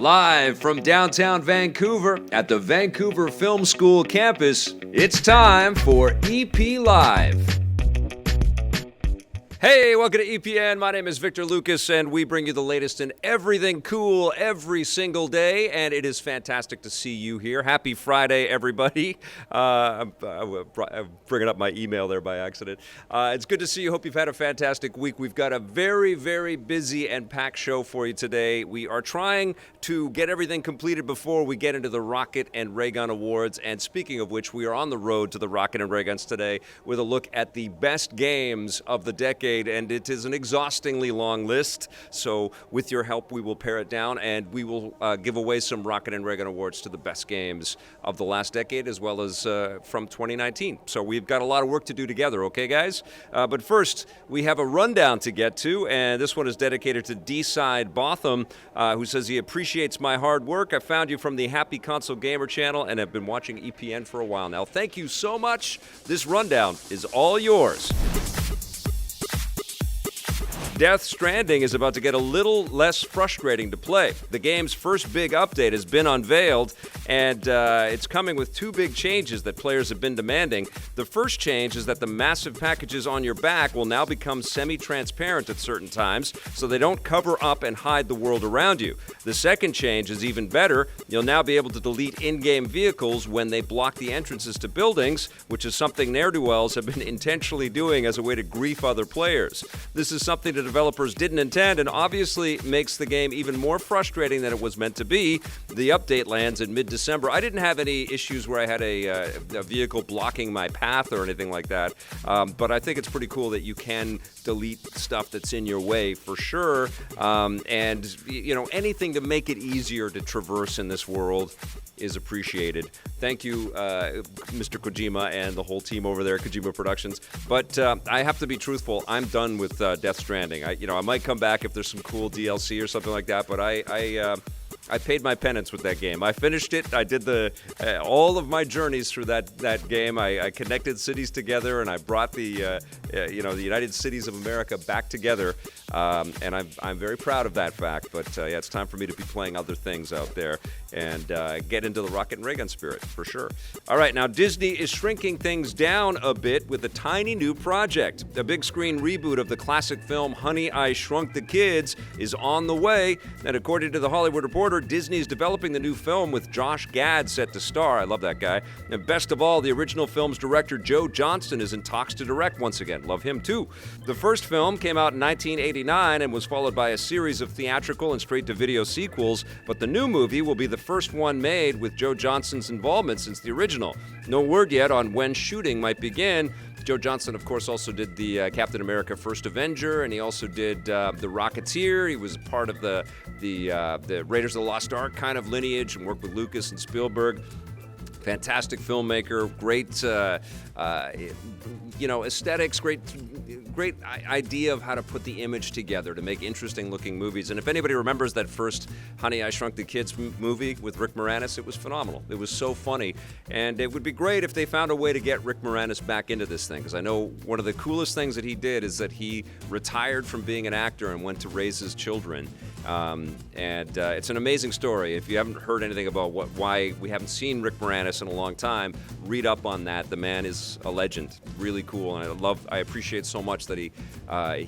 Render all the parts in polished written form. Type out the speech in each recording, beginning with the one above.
Live from downtown Vancouver at the Vancouver Film School campus, it's time for EP Live. Hey, welcome to EPN. My name is Victor Lucas, and we bring you the latest in everything cool every single day, and it is fantastic to see you here. Happy Friday, everybody. I'm bringing up my email there by accident. It's good to see you. Hope you've had a fantastic week. We've got a very, very busy and packed show for you today. We are trying to get everything completed before we get into the Rocket and Ray Gun Awards, and speaking of which, we are on the road to the Rocket and Ray Guns today with a look at the best games of the decade. And it is an exhaustingly long list, so with your help we will pare it down, and we will give away some Rocket and Ray Gun Awards to the best games of the last decade as well as from 2019. So we've got a lot of work to do together, okay guys? But first, we have a rundown to get to, and this one is dedicated to D-Side Botham, who says he appreciates my hard work. I found you from the Happy Console Gamer channel and have been watching EPN for a while now. Thank you so much. This rundown is all yours. Death Stranding is about to get a little less frustrating to play. The game's first big update has been unveiled, and it's coming with two big changes that players have been demanding. The first change is that the massive packages on your back will now become semi-transparent at certain times, so they don't cover up and hide the world around you. The second change is even better. You'll now be able to delete in-game vehicles when they block the entrances to buildings, which is something ne'er-do-wells have been intentionally doing as a way to grief other players. This is something that developers didn't intend, and obviously makes the game even more frustrating than it was meant to be. The update lands in mid-December. I didn't have any issues where I had a vehicle blocking my path or anything like that, but I think it's pretty cool that you can delete stuff that's in your way for sure, and you know, anything to make it easier to traverse in this world is appreciated. Thank you, Mr. Kojima and the whole team over there, Kojima Productions. But I have to be truthful. I'm done with Death Stranding. I might come back if there's some cool DLC or something like that. But I paid my penance with that game. I finished it. I did all of my journeys through that game. I connected cities together, and I brought the United Cities of America back together. And I'm very proud of that fact. But yeah, it's time for me to be playing other things out there and get into the Rocket and Ray Gun spirit for sure. All right, now Disney is shrinking things down a bit with a tiny new project. A big screen reboot of the classic film Honey, I Shrunk the Kids is on the way, and according to the Hollywood Reporter, Disney is developing the new film with Josh Gad set to star. I love that guy. And best of all, the original film's director Joe Johnston is in talks to direct once again. Love him too. The first film came out in 1989 and was followed by a series of theatrical and straight-to-video sequels, but the new movie will be the first one made with Joe Johnston's involvement since the original. No word yet on when shooting might begin. Joe Johnston, of course, also did the Captain America First Avenger, and he also did The Rocketeer. He was part of the Raiders of the Lost Ark kind of lineage and worked with Lucas and Spielberg. Fantastic filmmaker, great, aesthetics, great idea of how to put the image together to make interesting-looking movies. And if anybody remembers that first Honey, I Shrunk the Kids movie with Rick Moranis, it was phenomenal. It was so funny. And it would be great if they found a way to get Rick Moranis back into this thing, because I know one of the coolest things that he did is that he retired from being an actor and went to raise his children. It's an amazing story. If you haven't heard anything about why we haven't seen Rick Moranis in a long time, read up on that. The man is a legend. Really cool, and I appreciate so much that he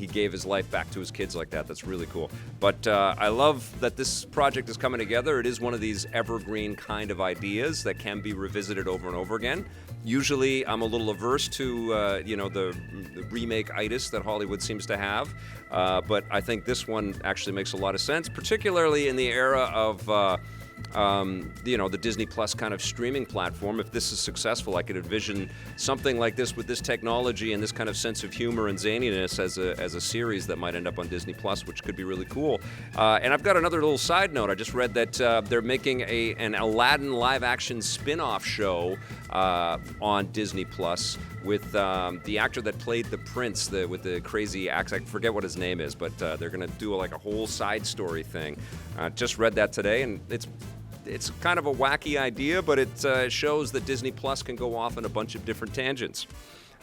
gave his life back to his kids like that. That's really cool. But I love that this project is coming together. It is one of these evergreen kind of ideas that can be revisited over and over again. Usually, I'm a little averse to the remake-itis that Hollywood seems to have, but I think this one actually makes a lot of sense, particularly in the era of the Disney Plus kind of streaming platform. If this is successful, I could envision something like this with this technology and this kind of sense of humor and zaniness as a series that might end up on Disney Plus, which could be really cool. And I've got another little side note. I just read that they're making an Aladdin live-action spin-off show on Disney Plus with the actor that played the prince, with the crazy accent. I forget what his name is, but they're going to do a whole side story thing. Just read that today, and it's kind of a wacky idea, but it shows that Disney Plus can go off on a bunch of different tangents.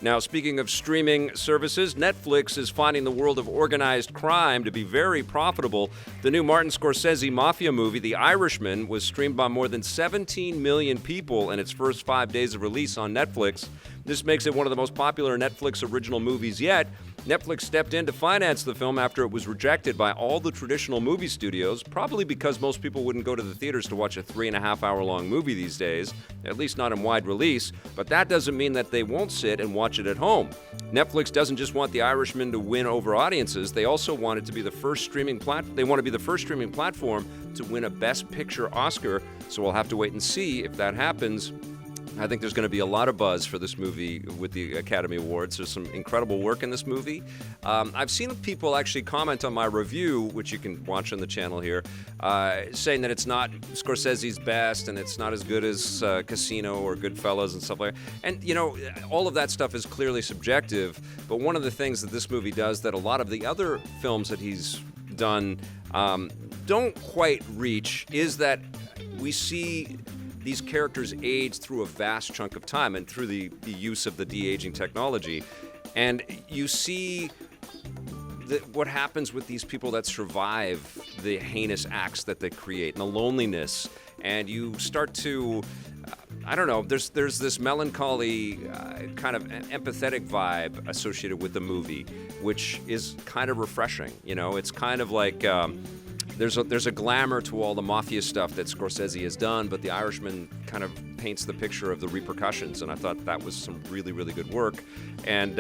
Now, speaking of streaming services, Netflix is finding the world of organized crime to be very profitable. The new Martin Scorsese mafia movie, The Irishman, was streamed by more than 17 million people in its first 5 days of release on Netflix. This makes it one of the most popular Netflix original movies yet. Netflix stepped in to finance the film after it was rejected by all the traditional movie studios, probably because most people wouldn't go to the theaters to watch a 3.5-hour-long movie these days, at least not in wide release, but that doesn't mean that they won't sit and watch it at home. Netflix doesn't just want The Irishman to win over audiences, they also want it to be the first streaming platform to win a Best Picture Oscar, so we'll have to wait and see if that happens. I think there's going to be a lot of buzz for this movie with the Academy Awards. There's some incredible work in this movie. I've seen people actually comment on my review, which you can watch on the channel here, saying that it's not Scorsese's best and it's not as good as Casino or Goodfellas and stuff like that. And, you know, all of that stuff is clearly subjective, but one of the things that this movie does that a lot of the other films that he's done don't quite reach is that we see these characters age through a vast chunk of time and through the use of the de-aging technology. And you see what happens with these people that survive the heinous acts that they create and the loneliness. And you start to, I don't know, there's this melancholy kind of empathetic vibe associated with the movie, which is kind of refreshing. You know, it's kind of like, There's a glamour to all the mafia stuff that Scorsese has done, but The Irishman kind of paints the picture of the repercussions, and I thought that was some really, really good work. And,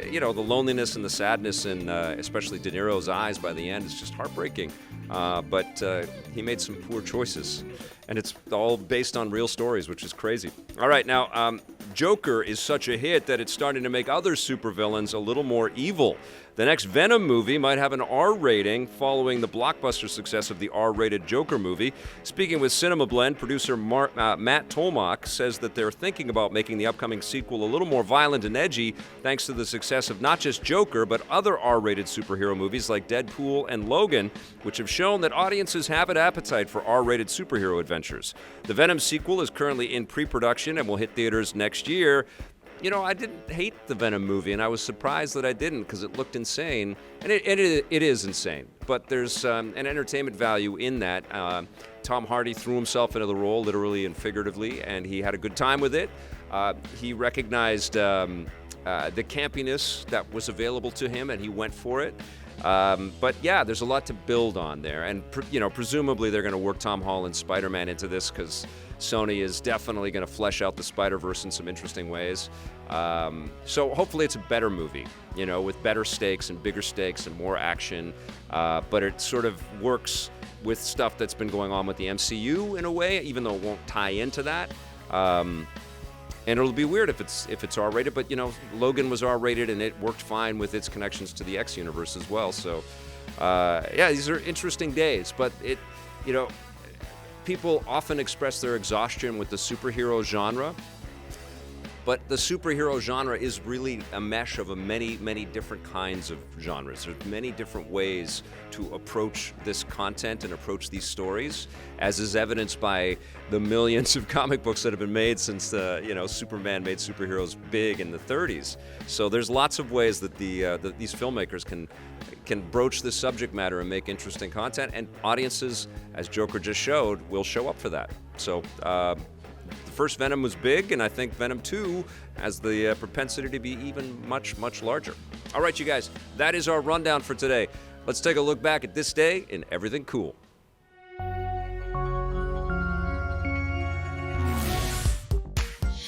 you know, the loneliness and the sadness in especially De Niro's eyes by the end is just heartbreaking. But he made some poor choices, and it's all based on real stories, which is crazy. All right, now, Joker is such a hit that it's starting to make other supervillains a little more evil. The next Venom movie might have an R rating following the blockbuster success of the R-rated Joker movie. Speaking with Cinema Blend, producer Matt Tolmach says that they're thinking about making the upcoming sequel a little more violent and edgy thanks to the success of not just Joker, but other R-rated superhero movies like Deadpool and Logan, which have shown that audiences have an appetite for R-rated superhero adventures. The Venom sequel is currently in pre-production and will hit theaters next year. You know, I didn't hate the Venom movie, and I was surprised that I didn't because it looked insane. And it is insane, but there's an entertainment value in that. Tom Hardy threw himself into the role, literally and figuratively, and he had a good time with it. He recognized the campiness that was available to him, and he went for it. But yeah, there's a lot to build on there, and presumably they're going to work Tom Holland's Spider-Man into this because Sony is definitely going to flesh out the Spider-Verse in some interesting ways. So hopefully it's a better movie, you know, with better stakes and bigger stakes and more action. But it sort of works with stuff that's been going on with the MCU in a way, even though it won't tie into that. And it'll be weird if it's R-rated, but, you know, Logan was R-rated and it worked fine with its connections to the X universe as well. So, yeah, these are interesting days, but people often express their exhaustion with the superhero genre, but the superhero genre is really a mesh of many, many different kinds of genres. There's many different ways to approach this content and approach these stories, as is evidenced by the millions of comic books that have been made since Superman made superheroes big in the 30s. So there's lots of ways that these filmmakers can broach this subject matter and make interesting content, and audiences, as Joker just showed, will show up for that. So the first Venom was big, and I think Venom 2 has the propensity to be even much, much larger. All right, you guys, that is our rundown for today. Let's take a look back at this day in Everything Cool.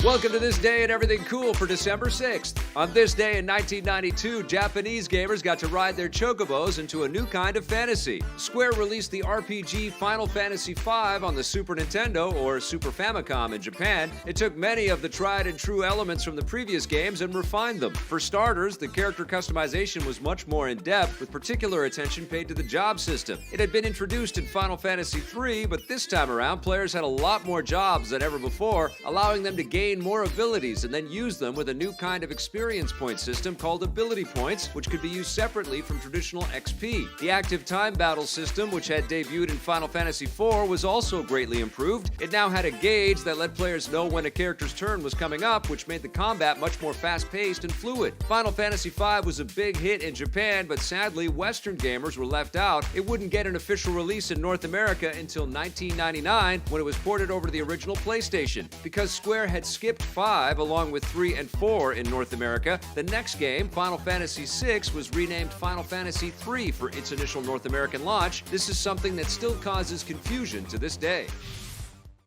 Welcome to This Day in Everything Cool for December 6th. On this day in 1992, Japanese gamers got to ride their chocobos into a new kind of fantasy. Square released the RPG Final Fantasy V on the Super Nintendo, or Super Famicom in Japan. It took many of the tried and true elements from the previous games and refined them. For starters, the character customization was much more in-depth, with particular attention paid to the job system. It had been introduced in Final Fantasy III, but this time around, players had a lot more jobs than ever before, allowing them to gain gain more abilities and then use them with a new kind of experience point system called ability points, which could be used separately from traditional XP. The active time battle system, which had debuted in Final Fantasy IV, was also greatly improved. It now had a gauge that let players know when a character's turn was coming up, which made the combat much more fast-paced and fluid. Final Fantasy V was a big hit in Japan, but sadly, Western gamers were left out. It wouldn't get an official release in North America until 1999, when it was ported over to the original PlayStation. Because Square had skipped 5 along with 3 and 4 in North America, the next game, Final Fantasy VI, was renamed Final Fantasy III for its initial North American launch. This is something that still causes confusion to this day.